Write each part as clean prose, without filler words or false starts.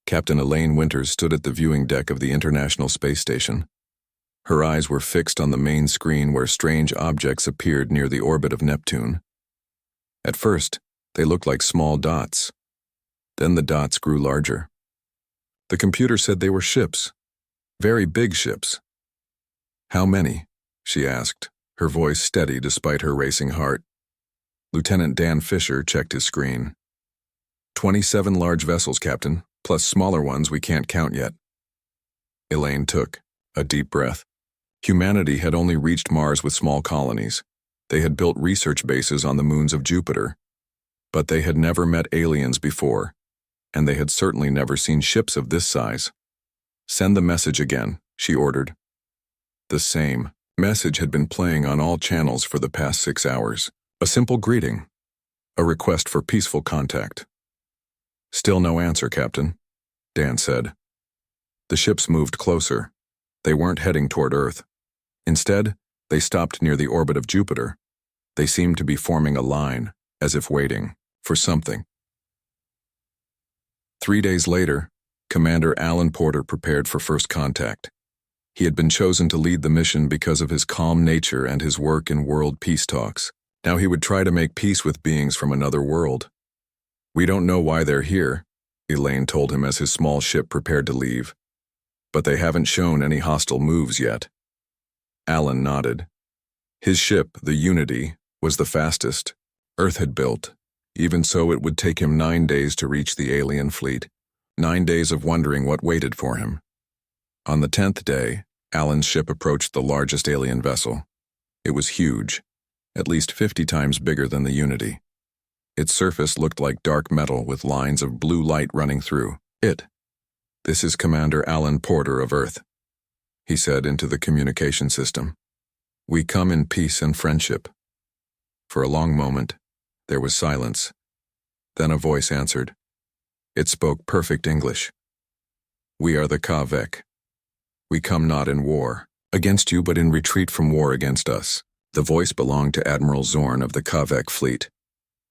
Captain Elaine Winters stood at the viewing deck of the International Space Station. Her eyes were fixed on the main screen where strange objects appeared near the orbit of Neptune. At first, they looked like small dots. Then the dots grew larger. The computer said they were ships. Very big ships. "How many?" she asked, her voice steady despite her racing heart. Lieutenant Dan Fisher checked his screen. 27 large vessels, Captain, plus smaller ones we can't count yet. Elaine took a deep breath. Humanity had only reached Mars with small colonies. They had built research bases on the moons of Jupiter. But they had never met aliens before, and they had certainly never seen ships of this size. "Send the message again," she ordered. The same message had been playing on all channels for the past 6 hours. A simple greeting. A request for peaceful contact. "Still no answer, Captain," Dan said. The ships moved closer. They weren't heading toward Earth. Instead, they stopped near the orbit of Jupiter. They seemed to be forming a line, as if waiting for something. 3 days later, Commander Alan Porter prepared for first contact. He had been chosen to lead the mission because of his calm nature and his work in world peace talks. Now he would try to make peace with beings from another world. "We don't know why they're here," Elaine told him as his small ship prepared to leave. "But they haven't shown any hostile moves yet." Alan nodded. His ship, the Unity, was the fastest Earth had built. Even so, it would take him 9 days to reach the alien fleet. 9 days of wondering what waited for him. On the 10th day, Alan's ship approached the largest alien vessel. It was huge, at least 50 times bigger than the Unity. Its surface looked like dark metal with lines of blue light running through it. "This is Commander Alan Porter of Earth," he said into the communication system. "We come in peace and friendship." For a long moment, there was silence. Then a voice answered. It spoke perfect English. "We are the Kavek. We come not in war against you, but in retreat from war against us." The voice belonged to Admiral Zorn of the Kavek fleet.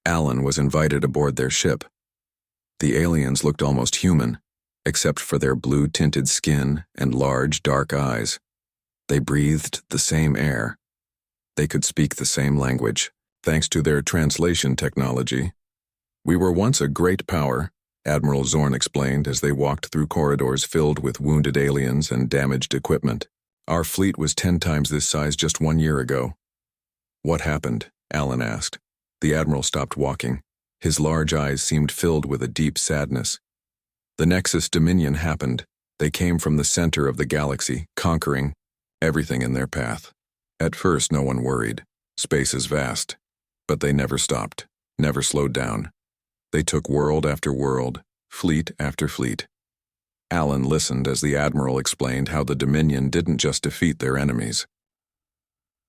Alan was invited aboard their ship. The aliens looked almost human, except for their blue-tinted skin and large, dark eyes. They breathed the same air. They could speak the same language, thanks to their translation technology. "We were once a great power," Admiral Zorn explained as they walked through corridors filled with wounded aliens and damaged equipment. "Our fleet was 10 times this size just 1 year ago." "What happened?" Alan asked. The Admiral stopped walking. His large eyes seemed filled with a deep sadness. "The Nexus Dominion happened. They came from the center of the galaxy, conquering everything in their path. At first, no one worried. Space is vast. But they never stopped, never slowed down. They took world after world, fleet after fleet." Alan listened as the Admiral explained how the Dominion didn't just defeat their enemies.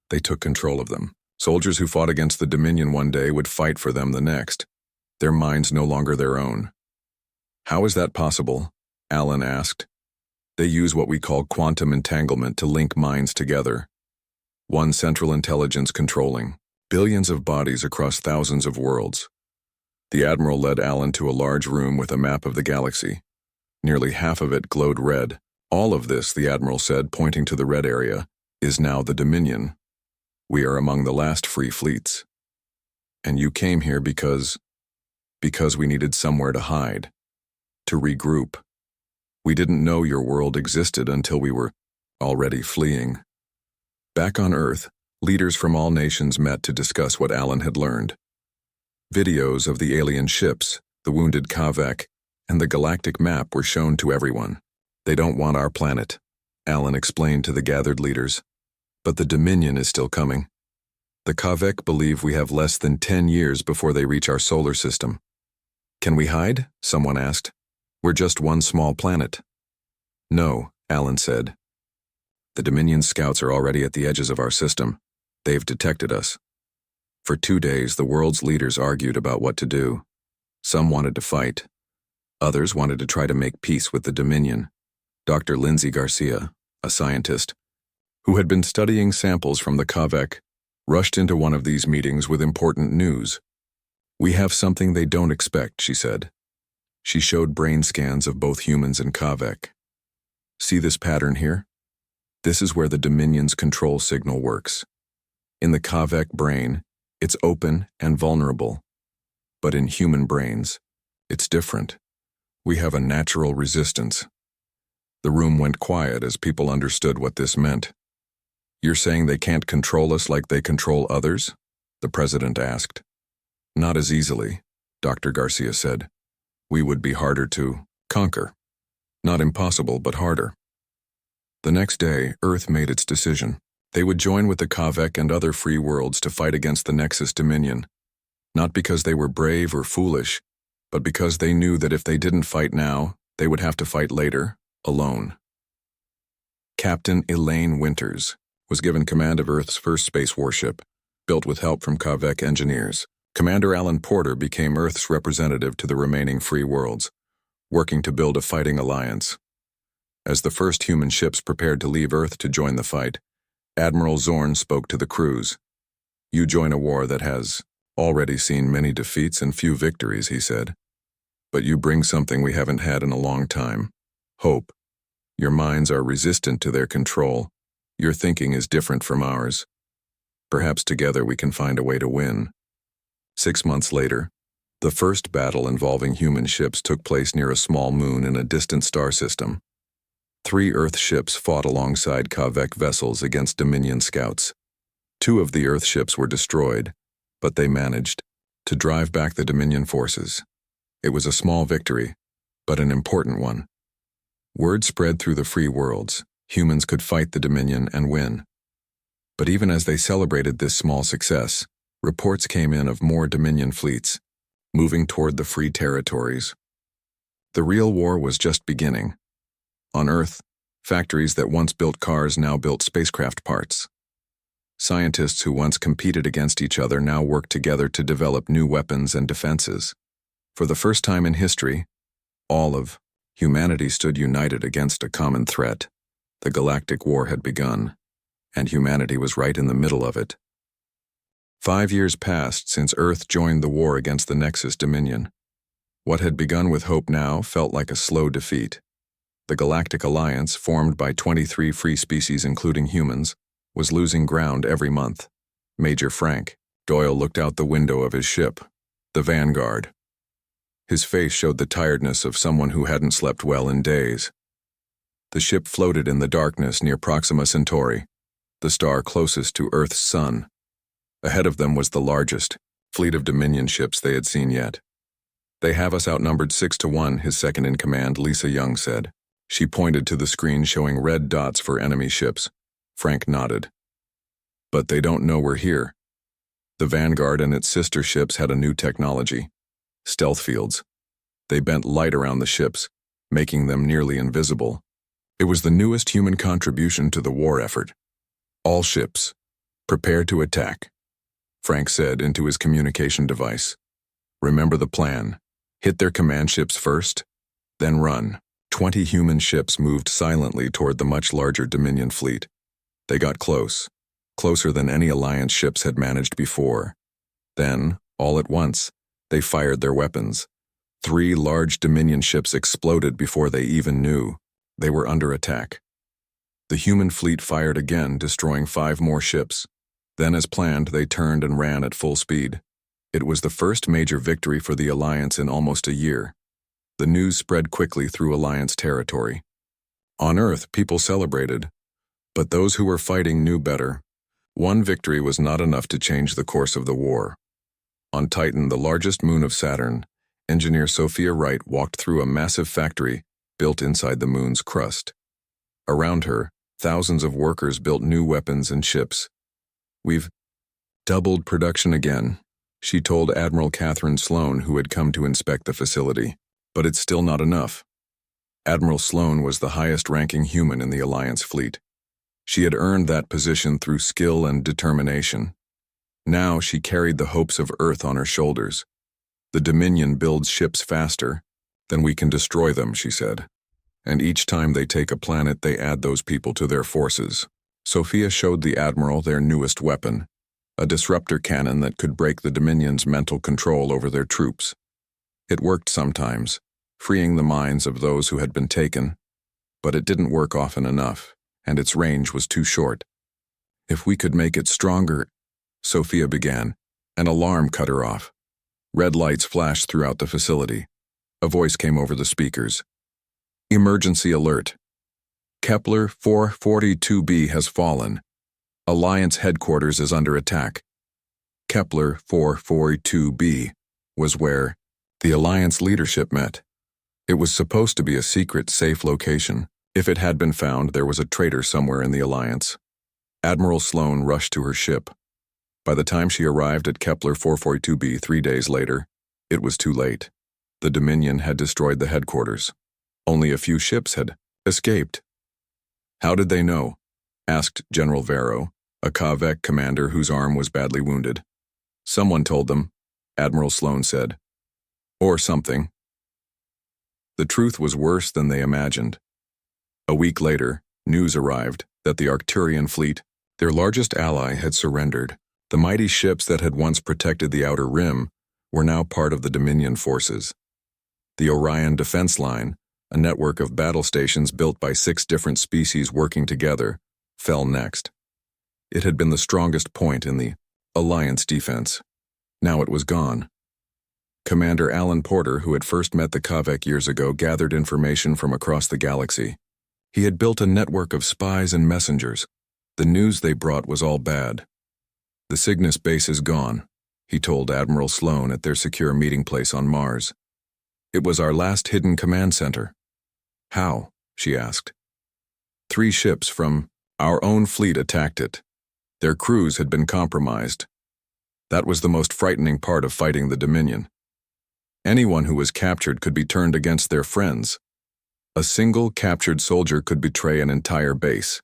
They took control of them. Soldiers who fought against the Dominion one day would fight for them the next. Their minds no longer their own. "How is that possible?" Alan asked. "They use what we call quantum entanglement to link minds together. One central intelligence controlling billions of bodies across thousands of worlds." The Admiral led Alan to a large room with a map of the galaxy. Nearly half of it glowed red. "All of this," the Admiral said, pointing to the red area, "is now the Dominion. We are among the last free fleets. And you came here because we needed somewhere to hide, to regroup. We didn't know your world existed until we were already fleeing." Back on Earth, leaders from all nations met to discuss what Alan had learned. Videos of the alien ships, the wounded Kavek, and the galactic map were shown to everyone. "They don't want our planet," Alan explained to the gathered leaders. "But the Dominion is still coming. The Kavek believe we have less than 10 years before they reach our solar system." "Can we hide?" someone asked. "We're just one small planet." "No," Alan said. "The Dominion scouts are already at the edges of our system. They've detected us." For 2 days, the world's leaders argued about what to do. Some wanted to fight. Others wanted to try to make peace with the Dominion. Dr. Lindsay Garcia, a scientist, who had been studying samples from the Kavek, rushed into one of these meetings with important news. "We have something they don't expect," she said. She showed brain scans of both humans and Kavek. See this pattern here? This is where the Dominion's control signal works. In the Kavek brain, it's open and vulnerable. But in human brains, it's different. We have a natural resistance. The room went quiet as people understood what this meant. You're saying they can't control us like they control others? The president asked. Not as easily, Dr. Garcia said. We would be harder to conquer. Not impossible, but harder. The next day, Earth made its decision. They would join with the Kavek and other free worlds to fight against the Nexus Dominion. Not because they were brave or foolish, but because they knew that if they didn't fight now, they would have to fight later, alone. Captain Elaine Winters was given command of Earth's first space warship, built with help from Kavek engineers. Commander Alan Porter became Earth's representative to the remaining free worlds, working to build a fighting alliance. As the first human ships prepared to leave Earth to join the fight, Admiral Zorn spoke to the crews. You join a war that has already seen many defeats and few victories, he said. But you bring something we haven't had in a long time. Hope. Your minds are resistant to their control. Your thinking is different from ours. Perhaps together we can find a way to win. 6 months later, the first battle involving human ships took place near a small moon in a distant star system. 3 Earth ships fought alongside Kavek vessels against Dominion scouts. 2 of the Earth ships were destroyed, but they managed to drive back the Dominion forces. It was a small victory, but an important one. Word spread through the free worlds. Humans could fight the Dominion and win. But even as they celebrated this small success, reports came in of more Dominion fleets, moving toward the free territories. The real war was just beginning. On Earth, factories that once built cars now built spacecraft parts. Scientists who once competed against each other now worked together to develop new weapons and defenses. For the first time in history, all of humanity stood united against a common threat. The Galactic War had begun, and humanity was right in the middle of it. 5 years passed since Earth joined the war against the Nexus Dominion. What had begun with hope now felt like a slow defeat. The Galactic Alliance, formed by 23 free species including humans, was losing ground every month. Major Frank Doyle looked out the window of his ship, the Vanguard. His face showed the tiredness of someone who hadn't slept well in days. The ship floated in the darkness near Proxima Centauri, the star closest to Earth's sun. Ahead of them was the largest fleet of Dominion ships they had seen yet. They have us outnumbered 6-1, his second-in-command, Lisa Young, said. She pointed to the screen showing red dots for enemy ships. Frank nodded. But they don't know we're here. The Vanguard and its sister ships had a new technology. Stealth fields. They bent light around the ships, making them nearly invisible. It was the newest human contribution to the war effort. All ships, prepare to attack, Frank said into his communication device. Remember the plan. Hit their command ships first, then run. 20 human ships moved silently toward the much larger Dominion fleet. They got close, closer than any Alliance ships had managed before. Then, all at once, they fired their weapons. 3 large Dominion ships exploded before they even knew they were under attack. The human fleet fired again, destroying 5 more ships. Then, as planned, they turned and ran at full speed. It was the first major victory for the Alliance in almost a year. The news spread quickly through Alliance territory. On Earth, people celebrated, but those who were fighting knew better. One victory was not enough to change the course of the war. On Titan, the largest moon of Saturn, engineer Sophia Wright walked through a massive factory built inside the moon's crust. Around her, thousands of workers built new weapons and ships. We've doubled production again, she told Admiral Catherine Sloan, who had come to inspect the facility. But it's still not enough. Admiral Sloan was the highest-ranking human in the Alliance fleet. She had earned that position through skill and determination. Now she carried the hopes of Earth on her shoulders. The Dominion builds ships faster than we can destroy them, she said. And each time they take a planet, they add those people to their forces. Sophia showed the Admiral their newest weapon, a disruptor cannon that could break the Dominion's mental control over their troops. It worked sometimes, freeing the minds of those who had been taken. But it didn't work often enough, and its range was too short. If we could make it stronger, Sophia began. An alarm cut her off. Red lights flashed throughout the facility. A voice came over the speakers. Emergency alert. Kepler 442b has fallen. Alliance headquarters is under attack. Kepler 442b was where the Alliance leadership met. It was supposed to be a secret, safe location. If it had been found, there was a traitor somewhere in the Alliance. Admiral Sloane rushed to her ship. By the time she arrived at Kepler 442b 3 days later, it was too late. The Dominion had destroyed the headquarters. Only a few ships had escaped. How did they know? Asked General Vero, a Kavek commander whose arm was badly wounded. Someone told them, Admiral Sloane said. Or something. The truth was worse than they imagined. A week later, news arrived that the Arcturian fleet, their largest ally, had surrendered. The mighty ships that had once protected the Outer Rim were now part of the Dominion forces. The Orion Defense Line, a network of battle stations built by 6 different species working together, fell next. It had been the strongest point in the Alliance defense. Now it was gone. Commander Alan Porter, who had first met the Kavek years ago, gathered information from across the galaxy. He had built a network of spies and messengers. The news they brought was all bad. The Cygnus base is gone, he told Admiral Sloane at their secure meeting place on Mars. It was our last hidden command center. How? She asked. 3 ships from our own fleet attacked it. Their crews had been compromised. That was the most frightening part of fighting the Dominion. Anyone who was captured could be turned against their friends. A single captured soldier could betray an entire base.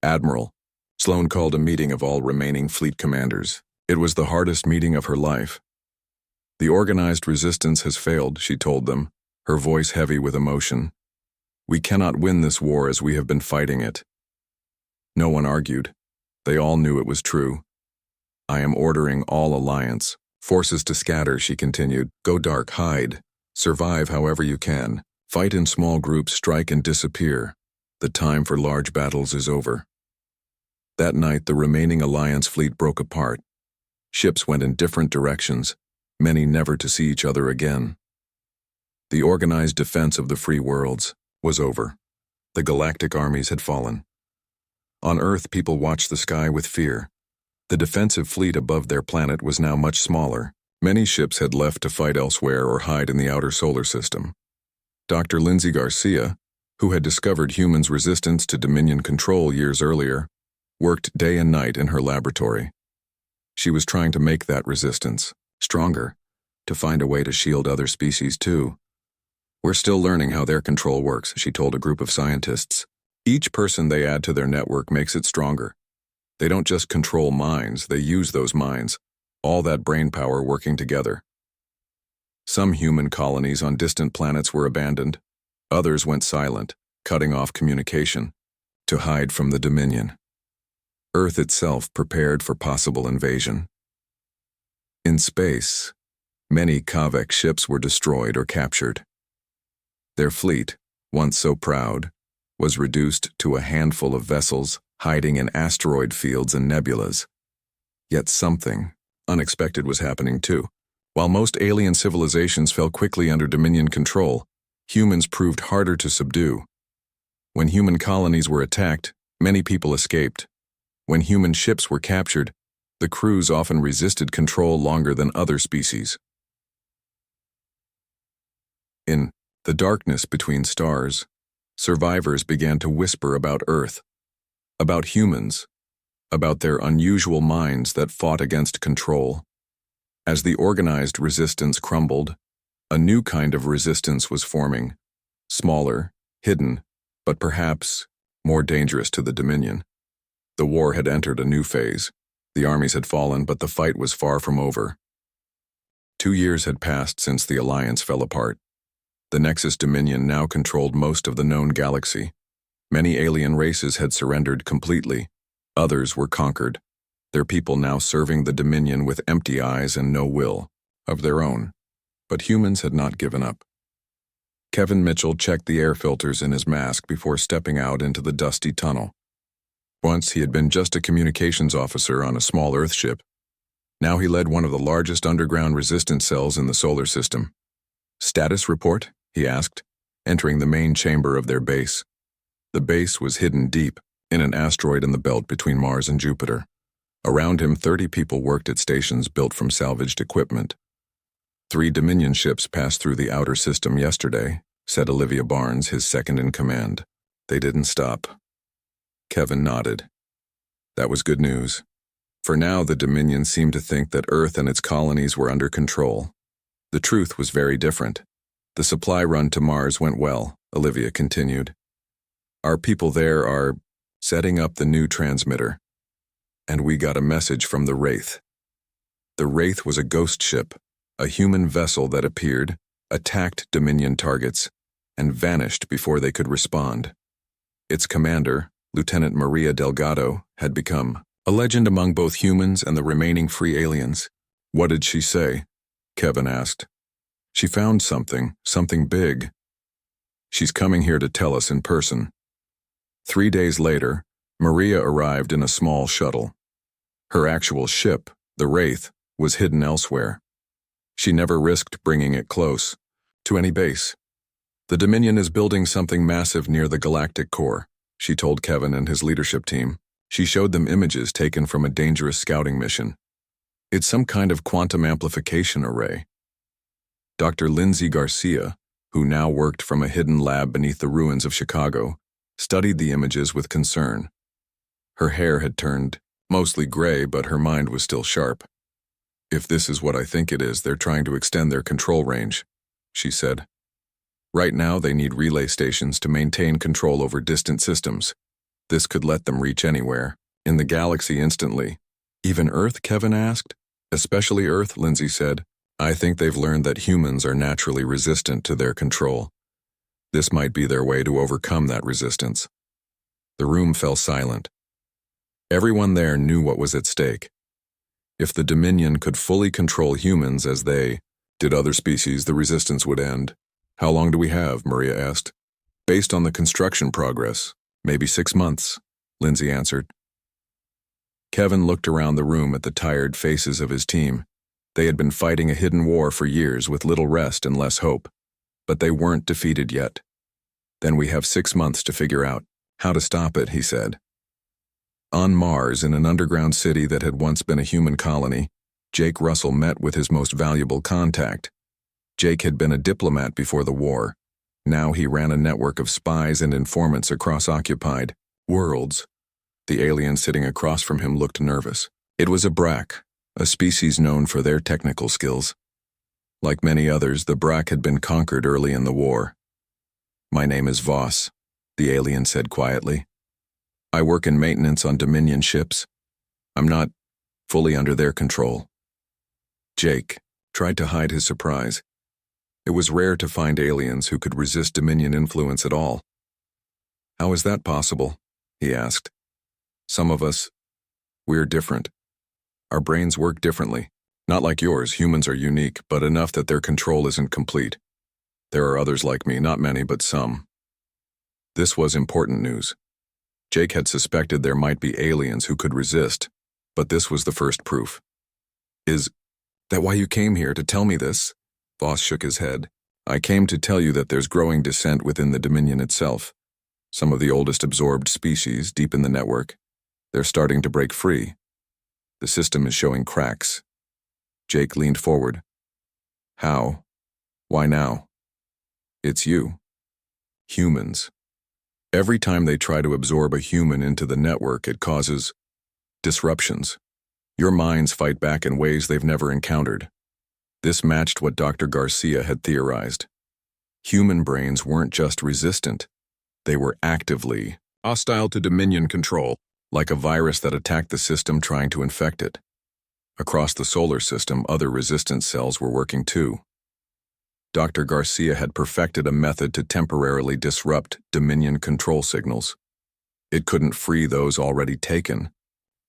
Admiral, Sloane called a meeting of all remaining fleet commanders. It was the hardest meeting of her life. The organized resistance has failed, she told them, her voice heavy with emotion. We cannot win this war as we have been fighting it. No one argued. They all knew it was true. I am ordering all Alliance forces to scatter, she continued. Go dark, hide. Survive however you can. Fight in small groups, strike and disappear. The time for large battles is over. That night, the remaining Alliance fleet broke apart. Ships went in different directions, many never to see each other again. The organized defense of the free worlds was over. The Galactic Armies had fallen. On Earth, people watched the sky with fear. The defensive fleet above their planet was now much smaller. Many ships had left to fight elsewhere or hide in the outer solar system. Dr. Lindsay Garcia, who had discovered humans' resistance to Dominion control years earlier, worked day and night in her laboratory. She was trying to make that resistance stronger, to find a way to shield other species too. We're still learning how their control works, she told a group of scientists. Each person they add to their network makes it stronger. They don't just control minds, they use those minds, all that brain power working together. Some human colonies on distant planets were abandoned. Others went silent, cutting off communication, to hide from the Dominion. Earth itself prepared for possible invasion. In space, many Kavek ships were destroyed or captured. Their fleet, once so proud, was reduced to a handful of vessels hiding in asteroid fields and nebulas. Yet something unexpected was happening too. While most alien civilizations fell quickly under Dominion control, humans proved harder to subdue. When human colonies were attacked, many people escaped. When human ships were captured, the crews often resisted control longer than other species. In the darkness between stars, survivors began to whisper about Earth, about humans, about their unusual minds that fought against control. As the organized resistance crumbled, a new kind of resistance was forming, smaller, hidden, but perhaps more dangerous to the Dominion. The war had entered a new phase. The armies had fallen, but the fight was far from over. 2 years had passed since the Alliance fell apart. The Nexus Dominion now controlled most of the known galaxy. Many alien races had surrendered completely. Others were conquered, their people now serving the Dominion with empty eyes and no will of their own. But humans had not given up. Kevin Mitchell checked the air filters in his mask before stepping out into the dusty tunnel. Once he had been just a communications officer on a small Earth ship. Now he led one of the largest underground resistance cells in the solar system. "Status report?" he asked, entering the main chamber of their base. The base was hidden deep in an asteroid in the belt between Mars and Jupiter. Around him, 30 people worked at stations built from salvaged equipment. 3 Dominion ships passed through the outer system yesterday, said Olivia Barnes, his second-in-command. They didn't stop. Kevin nodded. That was good news. For now, the Dominion seemed to think that Earth and its colonies were under control. The truth was very different. The supply run to Mars went well, Olivia continued. Our people there are setting up the new transmitter. And we got a message from the Wraith. The Wraith was a ghost ship, a human vessel that appeared, attacked Dominion targets, and vanished before they could respond. Its commander, Lieutenant Maria Delgado, had become a legend among both humans and the remaining free aliens. What did she say? Kevin asked. She found something big. She's coming here to tell us in person. 3 days later, Maria arrived in a small shuttle. Her actual ship, the Wraith, was hidden elsewhere. She never risked bringing it close to any base. The Dominion is building something massive near the galactic core, she told Kevin and his leadership team. She showed them images taken from a dangerous scouting mission. It's some kind of quantum amplification array. Dr. Lindsay Garcia, who now worked from a hidden lab beneath the ruins of Chicago, studied the images with concern. Her hair had turned mostly gray, but her mind was still sharp. If this is what I think it is, they're trying to extend their control range, she said. Right now, they need relay stations to maintain control over distant systems. This could let them reach anywhere, in the galaxy instantly. Even Earth, Kevin asked. Especially Earth, Lindsay said. I think they've learned that humans are naturally resistant to their control. This might be their way to overcome that resistance. The room fell silent. Everyone there knew what was at stake. If the Dominion could fully control humans as they did other species, the resistance would end. How long do we have? Maria asked. Based on the construction progress, maybe 6 months, Lindsay answered. Kevin looked around the room at the tired faces of his team. They had been fighting a hidden war for years with little rest and less hope, but they weren't defeated yet. Then we have 6 months to figure out how to stop it, he said. On Mars, in an underground city that had once been a human colony, Jake Russell met with his most valuable contact. Jake had been a diplomat before the war. Now he ran a network of spies and informants across occupied worlds. The alien sitting across from him looked nervous. It was a Brack, a species known for their technical skills. Like many others, the Brack had been conquered early in the war. My name is Voss, the alien said quietly. I work in maintenance on Dominion ships. I'm not fully under their control. Jake tried to hide his surprise. It was rare to find aliens who could resist Dominion influence at all. How is that possible? He asked. Some of us, we're different. Our brains work differently. Not like yours, humans are unique, but enough that their control isn't complete. There are others like me, not many, but some. This was important news. Jake had suspected there might be aliens who could resist, but this was the first proof. Is that why you came here, to tell me this? Voss shook his head. I came to tell you that there's growing dissent within the Dominion itself. Some of the oldest absorbed species deep in the network. They're starting to break free. The system is showing cracks. Jake leaned forward. How? Why now? It's you. Humans. Every time they try to absorb a human into the network, it causes disruptions. Your minds fight back in ways they've never encountered. This matched what Dr. Garcia had theorized. Human brains weren't just resistant. They were actively hostile to Dominion control, like a virus that attacked the system trying to infect it. Across the solar system, other resistance cells were working too. Dr. Garcia had perfected a method to temporarily disrupt Dominion control signals. It couldn't free those already taken,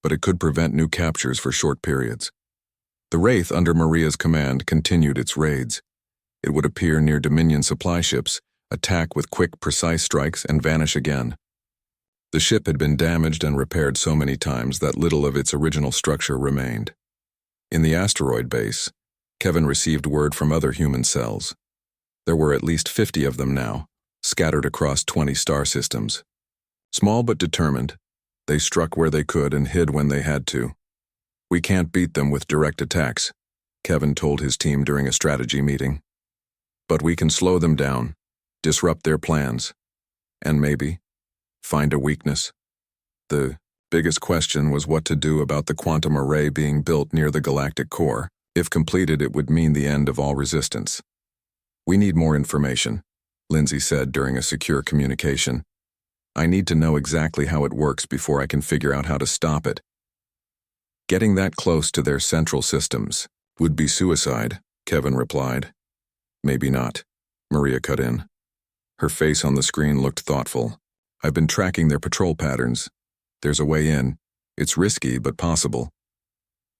but it could prevent new captures for short periods. The Wraith, under Maria's command, continued its raids. It would appear near Dominion supply ships, attack with quick, precise strikes, and vanish again. The ship had been damaged and repaired so many times that little of its original structure remained. In the asteroid base, Kevin received word from other human cells. There were at least 50 of them now, scattered across 20 star systems. Small but determined, they struck where they could and hid when they had to. "We can't beat them with direct attacks," Kevin told his team during a strategy meeting. "But we can slow them down, disrupt their plans, and maybe find a weakness." The biggest question was what to do about the quantum array being built near the galactic core. If completed, it would mean the end of all resistance. "We need more information," Lindsay said during a secure communication. "I need to know exactly how it works before I can figure out how to stop it." "Getting that close to their central systems would be suicide," Kevin replied. "Maybe not," Maria cut in. Her face on the screen looked thoughtful. "I've been tracking their patrol patterns. There's a way in. It's risky, but possible."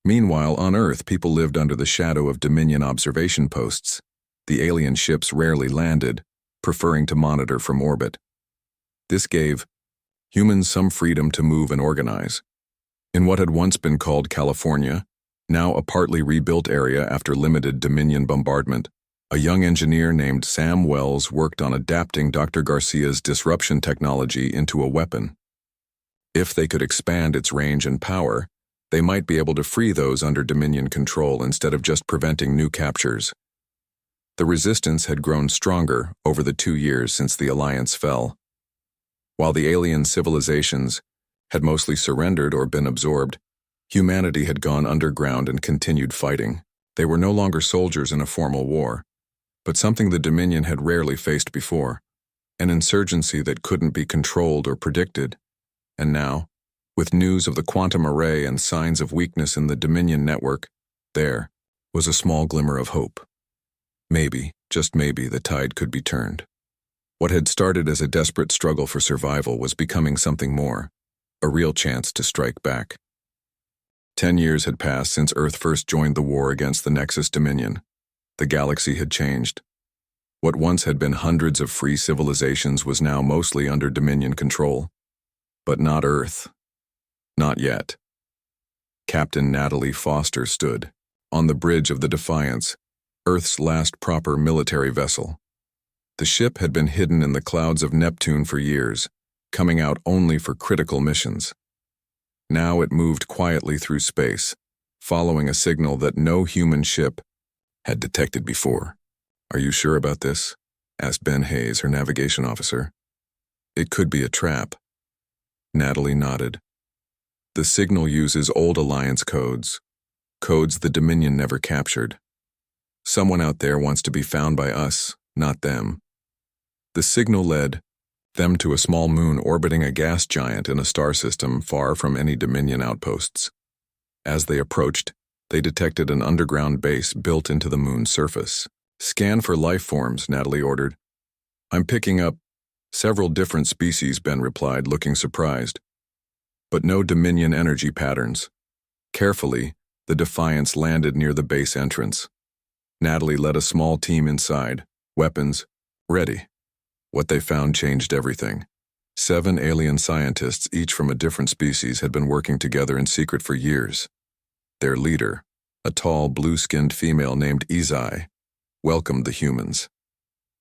Meanwhile, on Earth, people lived under the shadow of Dominion observation posts. The alien ships rarely landed, preferring to monitor from orbit. This gave humans some freedom to move and organize. In what had once been called California, now a partly rebuilt area after limited Dominion bombardment, a young engineer named Sam Wells worked on adapting Dr. Garcia's disruption technology into a weapon. If they could expand its range and power, they might be able to free those under Dominion control instead of just preventing new captures. The resistance had grown stronger over the 2 years since the Alliance fell. While the alien civilizations had mostly surrendered or been absorbed, humanity had gone underground and continued fighting. They were no longer soldiers in a formal war, but something the Dominion had rarely faced before, an insurgency that couldn't be controlled or predicted. And now, with news of the quantum array and signs of weakness in the Dominion network, there was a small glimmer of hope. Maybe, just maybe, the tide could be turned. What had started as a desperate struggle for survival was becoming something more, a real chance to strike back. 10 years had passed since Earth first joined the war against the Nexus Dominion. The galaxy had changed. What once had been hundreds of free civilizations was now mostly under Dominion control. But not Earth. Not yet. Captain Natalie Foster stood on the bridge of the Defiance, Earth's last proper military vessel. The ship had been hidden in the clouds of Neptune for years, coming out only for critical missions. Now it moved quietly through space, following a signal that no human ship had detected before. "Are you sure about this?" asked Ben Hayes, her navigation officer. "It could be a trap." Natalie nodded. "The signal uses old Alliance codes the Dominion never captured. Someone out there wants to be found by us, not them." The signal led them to a small moon orbiting a gas giant in a star system far from any Dominion outposts. As they approached, they detected an underground base built into the moon's surface. "Scan for life forms," Natalie ordered. "I'm picking up several different species," Ben replied, looking surprised. "But no Dominion energy patterns." Carefully, the Defiance landed near the base entrance. Natalie led a small team inside, weapons ready. What they found changed everything. 7 alien scientists, each from a different species, had been working together in secret for years. Their leader, a tall, blue-skinned female named Izai, welcomed the humans.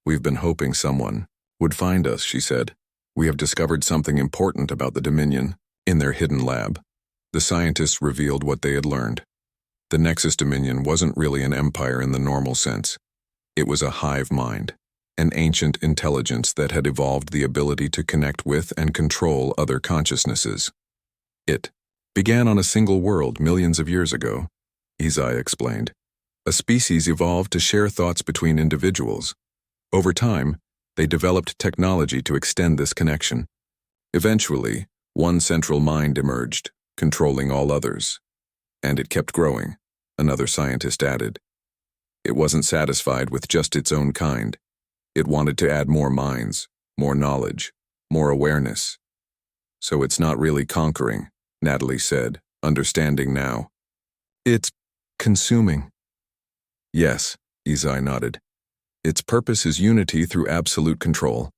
"We've been hoping someone would find us," she said. "We have discovered something important about the Dominion in their hidden lab." The scientists revealed what they had learned. The Nexus Dominion wasn't really an empire in the normal sense. It was a hive mind, an ancient intelligence that had evolved the ability to connect with and control other consciousnesses. It began on a single world millions of years ago, Izai explained. A species evolved to share thoughts between individuals. Over time, they developed technology to extend this connection. Eventually, one central mind emerged, controlling all others. And it kept growing, another scientist added. It wasn't satisfied with just its own kind. It wanted to add more minds, more knowledge, more awareness. "So it's not really conquering," Natalie said, understanding now. "It's consuming." "Yes," Izai nodded. Its purpose is unity through absolute control.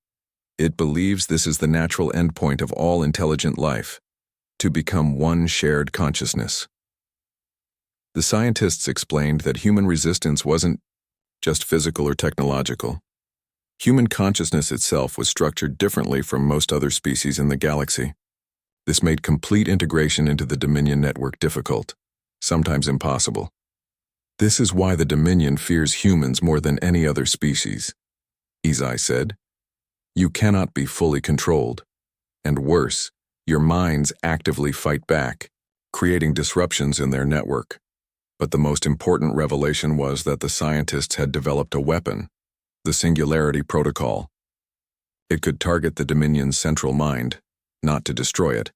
It believes this is the natural endpoint of all intelligent life, to become one shared consciousness. The scientists explained that human resistance wasn't just physical or technological. Human consciousness itself was structured differently from most other species in the galaxy. This made complete integration into the Dominion network difficult, sometimes impossible. This is why the Dominion fears humans more than any other species, Izai said. You cannot be fully controlled. And worse, your minds actively fight back, creating disruptions in their network. But the most important revelation was that the scientists had developed a weapon, the Singularity Protocol. It could target the Dominion's central mind, not to destroy it,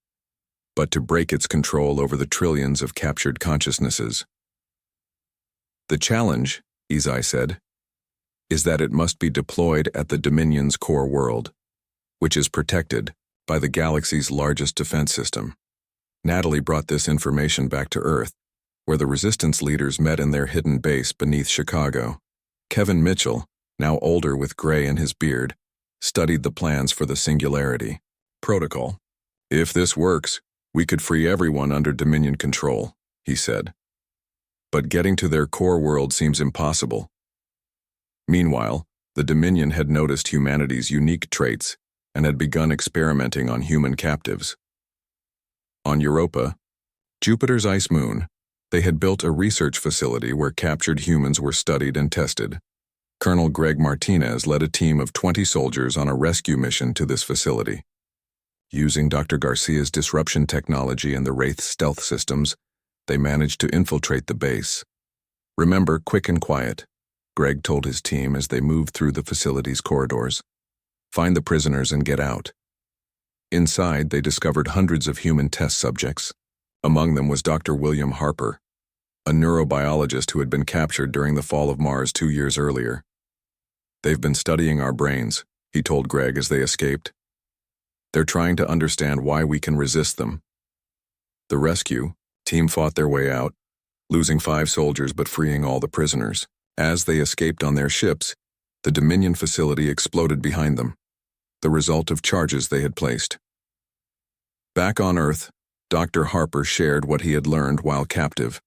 but to break its control over the trillions of captured consciousnesses. The challenge, Izai said, is that it must be deployed at the Dominion's core world, which is protected by the galaxy's largest defense system. Natalie brought this information back to Earth, where the resistance leaders met in their hidden base beneath Chicago. Kevin Mitchell, now older with gray in his beard, studied the plans for the Singularity Protocol. If this works, we could free everyone under Dominion control, he said. But getting to their core world seems impossible. Meanwhile, the Dominion had noticed humanity's unique traits and had begun experimenting on human captives. On Europa, Jupiter's ice moon, they had built a research facility where captured humans were studied and tested. Colonel Greg Martinez led a team of 20 soldiers on a rescue mission to this facility. Using Dr. Garcia's disruption technology and the Wraith's stealth systems, they managed to infiltrate the base. Remember, quick and quiet, Greg told his team as they moved through the facility's corridors. Find the prisoners and get out. Inside, they discovered hundreds of human test subjects. Among them was Dr. William Harper, a neurobiologist who had been captured during the fall of Mars 2 years earlier. They've been studying our brains, he told Greg as they escaped. They're trying to understand why we can resist them. The rescue team fought their way out, losing 5 soldiers but freeing all the prisoners. As they escaped on their ships, the Dominion facility exploded behind them, the result of charges they had placed. Back on Earth, Dr. Harper shared what he had learned while captive.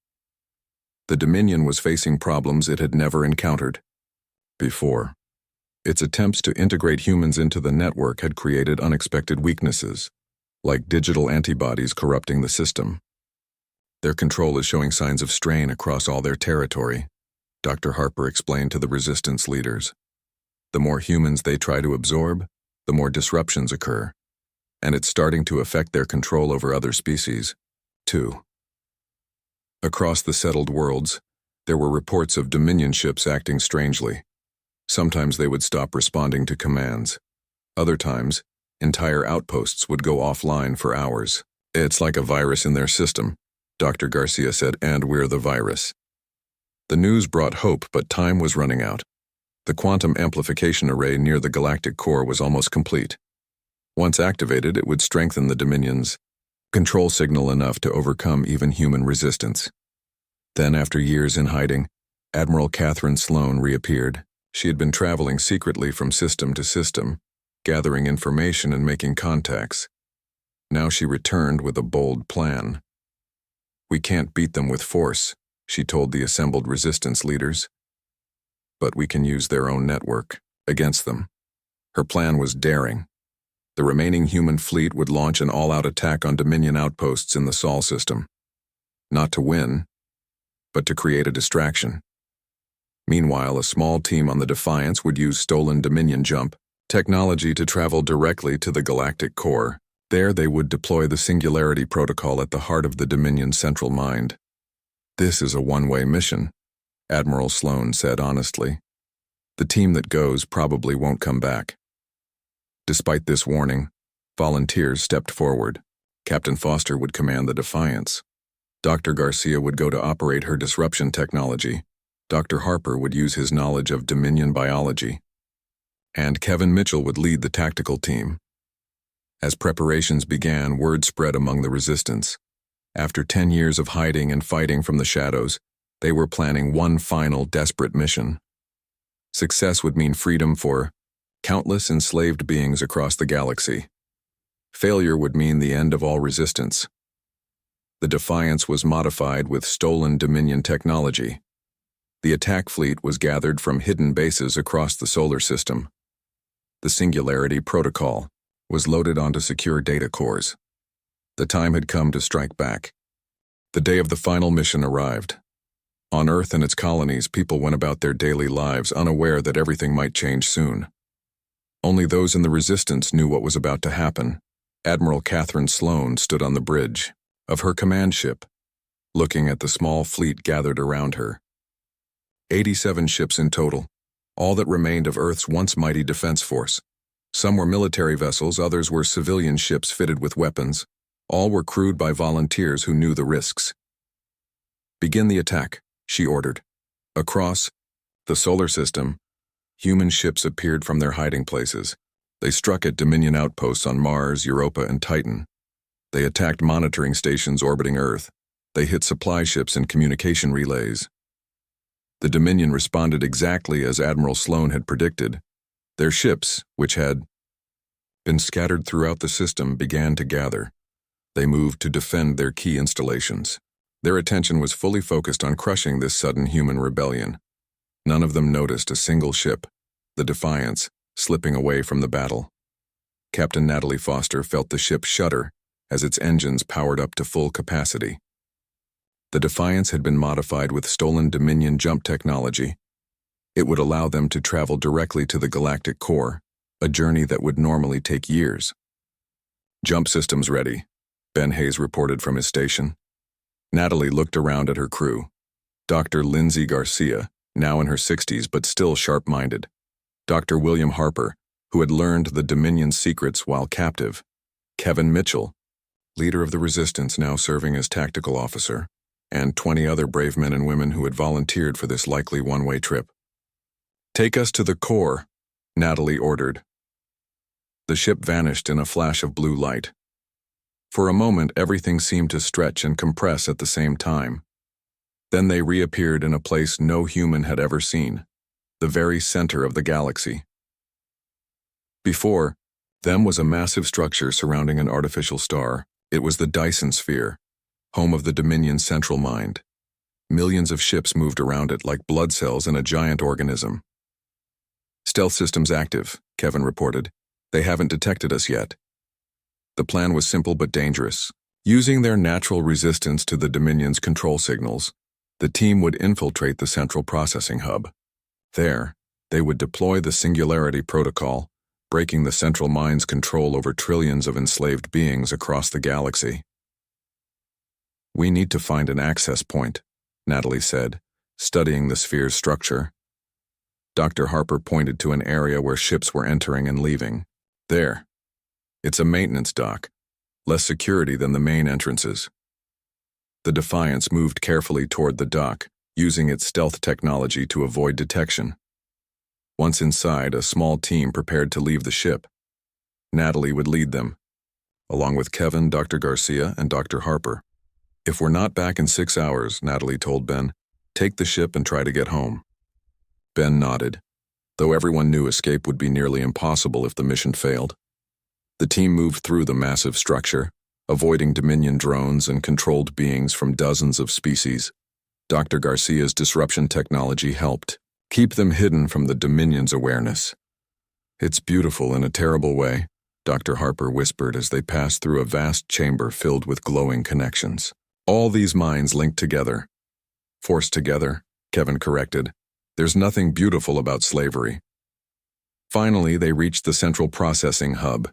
The Dominion was facing problems it had never encountered before. Its attempts to integrate humans into the network had created unexpected weaknesses, like digital antibodies corrupting the system. Their control is showing signs of strain across all their territory, Dr. Harper explained to the resistance leaders. The more humans they try to absorb, the more disruptions occur, and it's starting to affect their control over other species, too. Across the settled worlds, there were reports of Dominion ships acting strangely. Sometimes they would stop responding to commands. Other times, entire outposts would go offline for hours. It's like a virus in their system, Dr. Garcia said, and we're the virus. The news brought hope, but time was running out. The quantum amplification array near the galactic core was almost complete. Once activated, it would strengthen the Dominion's control signal enough to overcome even human resistance. Then, after years in hiding, Admiral Catherine Sloan reappeared. She had been traveling secretly from system to system, gathering information and making contacts. Now she returned with a bold plan. We can't beat them with force, she told the assembled resistance leaders. But we can use their own network against them. Her plan was daring. The remaining human fleet would launch an all-out attack on Dominion outposts in the Sol system. Not to win, but to create a distraction. Meanwhile, a small team on the Defiance would use stolen Dominion jump technology to travel directly to the galactic core. There they would deploy the Singularity Protocol at the heart of the Dominion's central mind. This is a one-way mission, Admiral Sloan said honestly. The team that goes probably won't come back. Despite this warning, volunteers stepped forward. Captain Foster would command the Defiance. Dr. Garcia would go to operate her disruption technology. Dr. Harper would use his knowledge of Dominion biology. And Kevin Mitchell would lead the tactical team. As preparations began, word spread among the resistance. After 10 years of hiding and fighting from the shadows, they were planning one final desperate mission. Success would mean freedom for countless enslaved beings across the galaxy. Failure would mean the end of all resistance. The Defiance was modified with stolen Dominion technology. The attack fleet was gathered from hidden bases across the solar system. The Singularity Protocol was loaded onto secure data cores. The time had come to strike back. The day of the final mission arrived. On Earth and its colonies, people went about their daily lives unaware that everything might change soon. Only those in the Resistance knew what was about to happen. Admiral Catherine Sloan stood on the bridge of her command ship, looking at the small fleet gathered around her. 87 ships in total, all that remained of Earth's once mighty defense force. Some were military vessels, others were civilian ships fitted with weapons. All were crewed by volunteers who knew the risks. "Begin the attack," she ordered. Across the solar system, human ships appeared from their hiding places. They struck at Dominion outposts on Mars, Europa, and Titan. They attacked monitoring stations orbiting Earth. They hit supply ships and communication relays. The Dominion responded exactly as Admiral Sloan had predicted. Their ships, which had been scattered throughout the system, began to gather. They moved to defend their key installations. Their attention was fully focused on crushing this sudden human rebellion. None of them noticed a single ship, the Defiance, slipping away from the battle. Captain Natalie Foster felt the ship shudder as its engines powered up to full capacity. The Defiance had been modified with stolen Dominion jump technology. It would allow them to travel directly to the galactic core, a journey that would normally take years. "Jump systems ready," Ben Hayes reported from his station. Natalie looked around at her crew. Dr. Lindsay Garcia, now in her 60s but still sharp-minded. Dr. William Harper, who had learned the Dominion's secrets while captive. Kevin Mitchell, leader of the Resistance, now serving as tactical officer, and 20 other brave men and women who had volunteered for this likely one-way trip. "Take us to the core," Natalie ordered. The ship vanished in a flash of blue light. For a moment, everything seemed to stretch and compress at the same time. Then they reappeared in a place no human had ever seen, the very center of the galaxy. Before them was a massive structure surrounding an artificial star. It was the Dyson Sphere, home of the Dominion's central mind. Millions of ships moved around it like blood cells in a giant organism. "Stealth systems active," Kevin reported. "They haven't detected us yet." The plan was simple but dangerous. Using their natural resistance to the Dominion's control signals, the team would infiltrate the central processing hub. There, they would deploy the Singularity Protocol, breaking the central mind's control over trillions of enslaved beings across the galaxy. "We need to find an access point," Natalie said, studying the sphere's structure. Dr. Harper pointed to an area where ships were entering and leaving. "There. It's a maintenance dock, less security than the main entrances." The Defiance moved carefully toward the dock, using its stealth technology to avoid detection. Once inside, a small team prepared to leave the ship. Natalie would lead them, along with Kevin, Dr. Garcia, and Dr. Harper. "If we're not back in 6 hours," Natalie told Ben, "take the ship and try to get home." Ben nodded, though everyone knew escape would be nearly impossible if the mission failed. The team moved through the massive structure, avoiding Dominion drones and controlled beings from dozens of species. Dr. Garcia's disruption technology helped keep them hidden from the Dominion's awareness. "It's beautiful in a terrible way," Dr. Harper whispered as they passed through a vast chamber filled with glowing connections. "All these minds linked together." "Forced together," Kevin corrected. "There's nothing beautiful about slavery." Finally, they reached the central processing hub.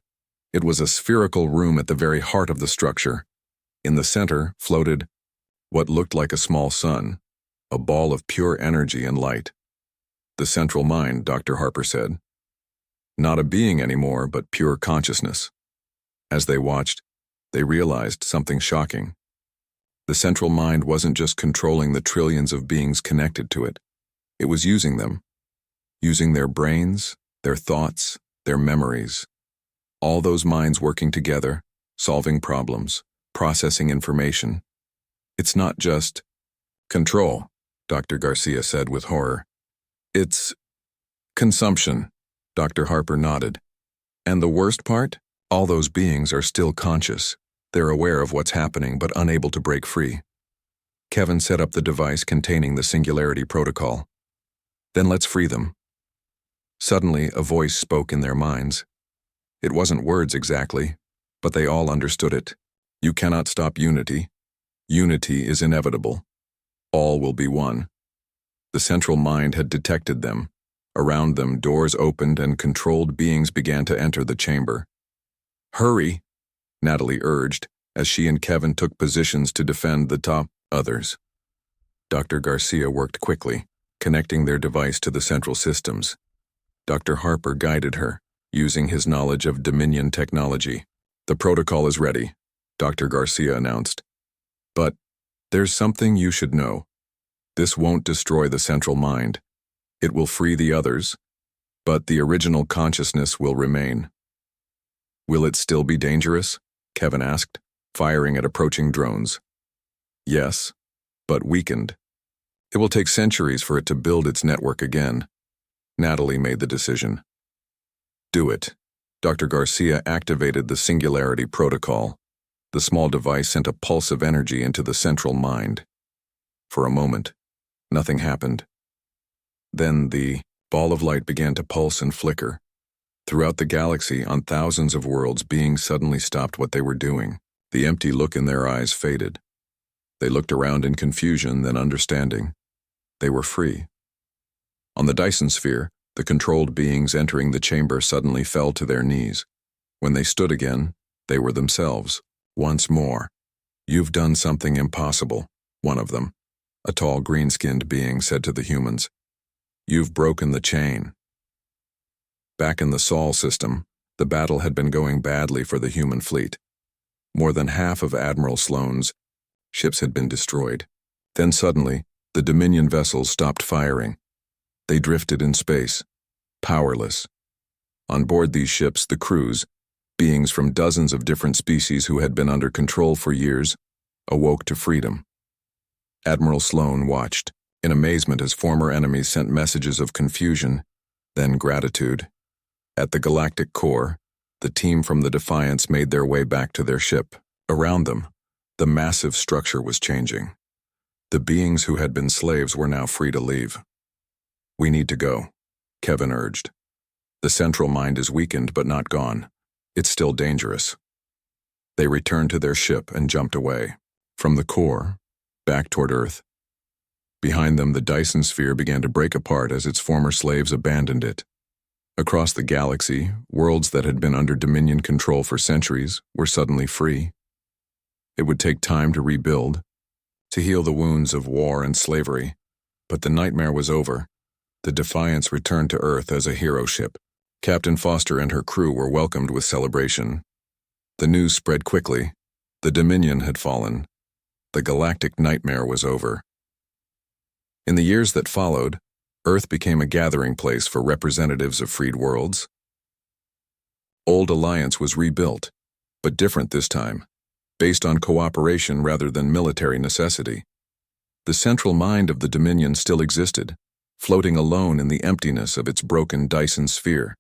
It was a spherical room at the very heart of the structure. In the center floated what looked like a small sun, a ball of pure energy and light. "The central mind," Dr. Harper said. "Not a being anymore, but pure consciousness." As they watched, they realized something shocking. The central mind wasn't just controlling the trillions of beings connected to it. It was using them, using their brains, their thoughts, their memories. All those minds working together, solving problems, processing information. "It's not just control," Dr. Garcia said with horror. "It's Consumption, Dr. Harper nodded. And the worst part? All those beings are still conscious. They're aware of what's happening but unable to break free. Kevin set up the device containing the Singularity Protocol. Then let's free them. Suddenly, a voice spoke in their minds. It wasn't words exactly, but they all understood it. You cannot stop unity. Unity is inevitable. All will be one. The central mind had detected them. Around them, doors opened and controlled beings began to enter the chamber. Hurry, Natalie urged, as she and Kevin took positions to defend the top others. Dr. Garcia worked quickly, connecting their device to the central systems. Dr. Harper guided her, using his knowledge of Dominion technology. The protocol is ready, Dr. Garcia announced. But there's something you should know. This won't destroy the central mind. It will free the others, but the original consciousness will remain. Will it still be dangerous? Kevin asked, firing at approaching drones. Yes, but weakened. It will take centuries for it to build its network again. Natalie made the decision. Do it. Dr. Garcia activated the Singularity Protocol. The small device sent a pulse of energy into the central mind. For a moment, nothing happened. Then the ball of light began to pulse and flicker. Throughout the galaxy, on thousands of worlds, beings suddenly stopped what they were doing. The empty look in their eyes faded. They looked around in confusion, then understanding. They were free. On the Dyson sphere, the controlled beings entering the chamber suddenly fell to their knees. When they stood again, they were themselves. Once more. You've done something impossible, one of them, a tall green-skinned being, said to the humans. You've broken the chain. Back in the Sol system, the battle had been going badly for the human fleet. More than half of Admiral Sloane's ships had been destroyed. Then suddenly, the Dominion vessels stopped firing. They drifted in space, powerless. On board these ships, the crews, beings from dozens of different species who had been under control for years, awoke to freedom. Admiral Sloane watched, in amazement as former enemies sent messages of confusion, then gratitude. At the galactic core, the team from the Defiance made their way back to their ship. Around them, the massive structure was changing. The beings who had been slaves were now free to leave. We need to go, Kevin urged. The central mind is weakened but not gone. It's still dangerous. They returned to their ship and jumped away. From the core, back toward Earth. Behind them, the Dyson sphere began to break apart as its former slaves abandoned it. Across the galaxy, worlds that had been under Dominion control for centuries were suddenly free. It would take time to rebuild, to heal the wounds of war and slavery, but the nightmare was over. The Defiance returned to Earth as a hero ship. Captain Foster and her crew were welcomed with celebration. The news spread quickly. The Dominion had fallen. The galactic nightmare was over. In the years that followed, Earth became a gathering place for representatives of freed worlds. Old Alliance was rebuilt, but different this time, based on cooperation rather than military necessity. The central mind of the Dominion still existed, floating alone in the emptiness of its broken Dyson sphere.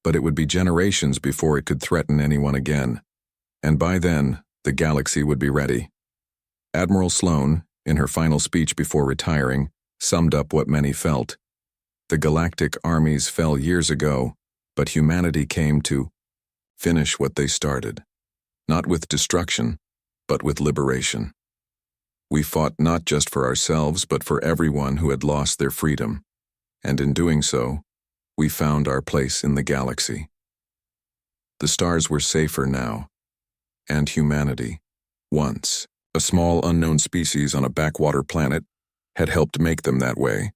But it would be generations before it could threaten anyone again, and by then, the galaxy would be ready. Admiral Sloane, in her final speech before retiring, summed up what many felt. The Galactic Armies fell years ago, but humanity came to finish what they started. Not with destruction, but with liberation. We fought not just for ourselves, but for everyone who had lost their freedom, and in doing so, we found our place in the galaxy. The stars were safer now, and humanity, once a small unknown species on a backwater planet, had helped make them that way.